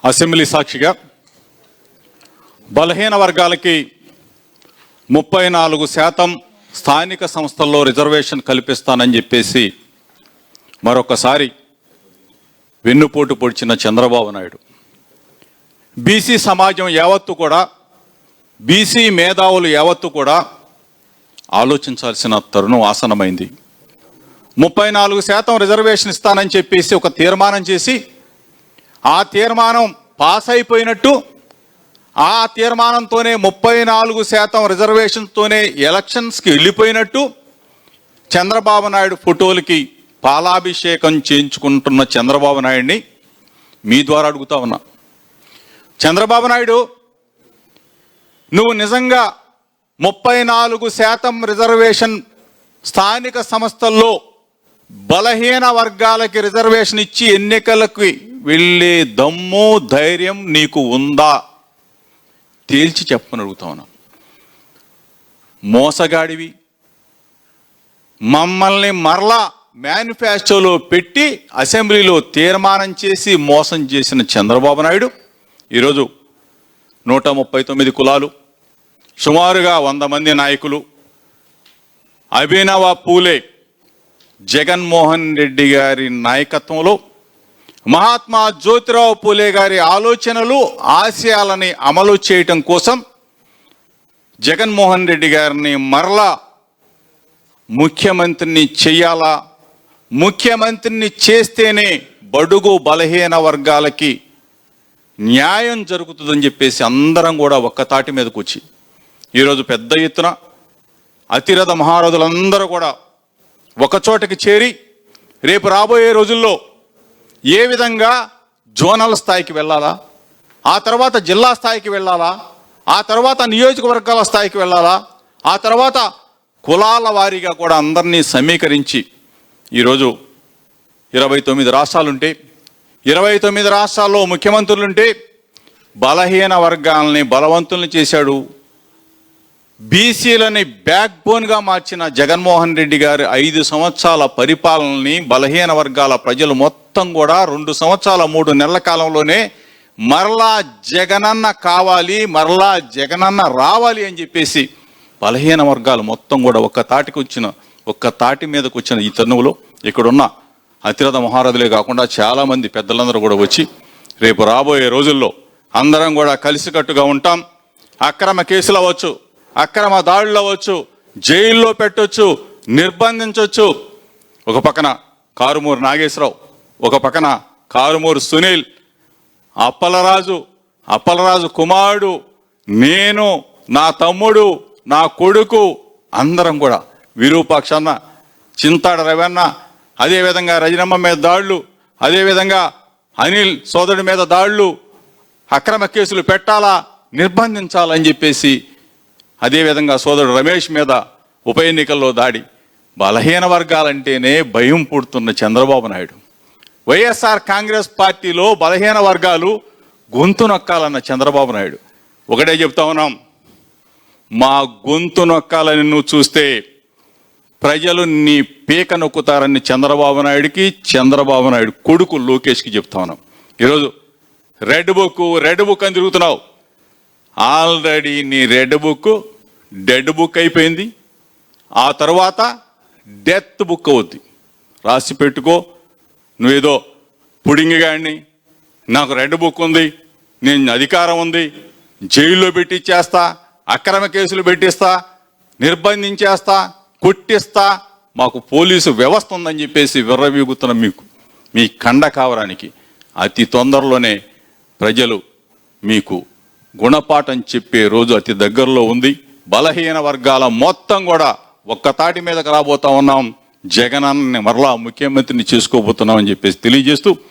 Assembly సాక్షిగా బలహీన వర్గాలకి 34% స్థానిక సంస్థల్లో రిజర్వేషన్ కల్పిస్తానని చెప్పేసి మరొకసారి వెన్నుపోటు పొడిచిన చంద్రబాబు నాయుడు బీసీ సమాజం యావత్తు కూడా బీసీ మేధావులు యావత్తు కూడా ఆలోచించాల్సిన తరుణం ఆసన్నమైంది. 34% రిజర్వేషన్ ఇస్తానని చెప్పేసి ఒక తీర్మానం చేసి ఆ తీర్మానం పాస్ అయిపోయినట్టు, ఆ తీర్మానంతోనే 34% రిజర్వేషన్తోనే ఎలక్షన్స్కి వెళ్ళిపోయినట్టు చంద్రబాబు నాయుడు ఫోటోలకి పాలాభిషేకం చేయించుకుంటున్న చంద్రబాబు నాయుడిని మీ ద్వారా అడుగుతా ఉన్నా. చంద్రబాబు నాయుడు, నువ్వు నిజంగా 34% రిజర్వేషన్ స్థానిక సంస్థల్లో బలహీన వర్గాలకి రిజర్వేషన్ ఇచ్చి ఎన్నికలకు వెళ్ళే దమ్ము ధైర్యం నీకు ఉందా? తేల్చి చెప్పని అడుగుతా ఉన్నా. మోసగాడివి, మమ్మల్ని మరలా మేనిఫెస్టోలో పెట్టి అసెంబ్లీలో తీర్మానం చేసి మోసం చేసిన చంద్రబాబు నాయుడు ఈరోజు 139 కులాలు, సుమారుగా 100 మంది నాయకులు, అభినవ పూలే జగన్మోహన్ రెడ్డి గారి నాయకత్వంలో మహాత్మా జ్యోతిరావు పూలే గారి ఆలోచనలు ఆశయాలని అమలు చేయటం కోసం జగన్మోహన్ రెడ్డి గారిని మరలా ముఖ్యమంత్రిని చెయ్యాలా, ముఖ్యమంత్రిని చేస్తేనే బడుగు బలహీన వర్గాలకి న్యాయం జరుగుతుందని చెప్పేసి అందరం కూడా ఒక్కతాటి మీదకు వచ్చి ఈరోజు పెద్ద ఎత్తున అతిరథ మహారథులందరూ కూడా ఒకచోటకి చేరి రేపు రాబోయే రోజుల్లో ఏ విధంగా జోనల్ స్థాయికి వెళ్ళాలా, ఆ తర్వాత జిల్లా స్థాయికి వెళ్ళాలా, ఆ తర్వాత నియోజకవర్గాల స్థాయికి వెళ్ళాలా, ఆ తర్వాత కులాల వారీగా కూడా అందరినీ సమీకరించి ఈరోజు 29 రాష్ట్రాలుంటే 29 రాష్ట్రాల్లో ముఖ్యమంత్రులుంటే బలహీన వర్గాలని బలవంతుల్ని చేశాడు. బీసీలని బ్యాక్ బోన్గా మార్చిన జగన్మోహన్ రెడ్డి గారి 5 సంవత్సరాల పరిపాలనని బలహీన వర్గాల ప్రజలు మొత్తం కూడా 2 సంవత్సరాల 3 నెలల కాలంలోనే మరలా జగనన్న కావాలి, మరలా జగనన్న రావాలి అని చెప్పేసి బలహీన వర్గాలు మొత్తం కూడా ఒక్క తాటి మీదకు వచ్చిన ఈ తరుణంలో ఇక్కడున్న అతిరథ మహారథులే కాకుండా చాలామంది పెద్దలందరూ కూడా వచ్చి రేపు రాబోయే రోజుల్లో అందరం కూడా కలిసికట్టుగా ఉంటాం. అక్రమ కేసులు అవ్వచ్చు, అక్రమ దాడులు అవ్వచ్చు, జైల్లో పెట్టొచ్చు, నిర్బంధించవచ్చు. ఒక పక్కన కారుమూరు నాగేశ్వరరావు, ఒక పక్కన కారుమూరు సునీల్, అప్పలరాజు కుమారుడు, నేను, నా తమ్ముడు, నా కొడుకు అందరం కూడా విరూపాక్షన్న, చింతాడ రవన్న, అదేవిధంగా రజనమ్మ మీద దాడులు, అదేవిధంగా అనిల్ సోదరుడి మీద దాడులు, అక్రమ కేసులు పెట్టాలా, నిర్బంధించాలని చెప్పేసి, అదేవిధంగా సోదరుడు రమేష్ మీద ఉప ఎన్నికల్లో దాడి. బలహీన వర్గాలంటేనే భయం పుడుతున్న చంద్రబాబు నాయుడు వైఎస్ఆర్ కాంగ్రెస్ పార్టీలో బలహీన వర్గాలు గొంతు నొక్కాలన్న చంద్రబాబు నాయుడు ఒకటే చెప్తా ఉన్నాం, మా గొంతు నొక్కాలని నువ్వు చూస్తే ప్రజలు నీ పీక నొక్కుతారని చంద్రబాబు నాయుడు కొడుకు లోకేష్కి చెప్తా ఉన్నాం. ఈరోజు రెడ్ బుక్ అని తిరుగుతున్నావు. ఆల్రెడీ నీ రెడ్ బుక్ డెడ్ బుక్ అయిపోయింది. ఆ తర్వాత డెత్ బుక్ అవుద్ది. రాసి పెట్టుకో. నువ్వేదో పుడింగిగాడిని, నాకు రెడ్ బుక్ ఉంది, నేను అధికారం ఉంది, జైల్లో పెట్టిచ్చేస్తా, అక్రమ కేసులు పెట్టిస్తా, నిర్బంధించేస్తా, కొట్టిస్తా, మాకు పోలీసు వ్యవస్థ ఉందని చెప్పేసి విర్రవీగుతున్న మీ కండ కావడానికి అతి తొందరలోనే ప్రజలు మీకు గుణపాఠం చెప్పే రోజు అతి దగ్గరలో ఉంది. బలహీన వర్గాల మొత్తం కూడా ఒక్కతాటి మీదకి రాబోతా ఉన్నాం. జగనన్నని మరలా ముఖ్యమంత్రిని చేసుకోబోతున్నాం అని చెప్పేసి తెలియజేస్తూ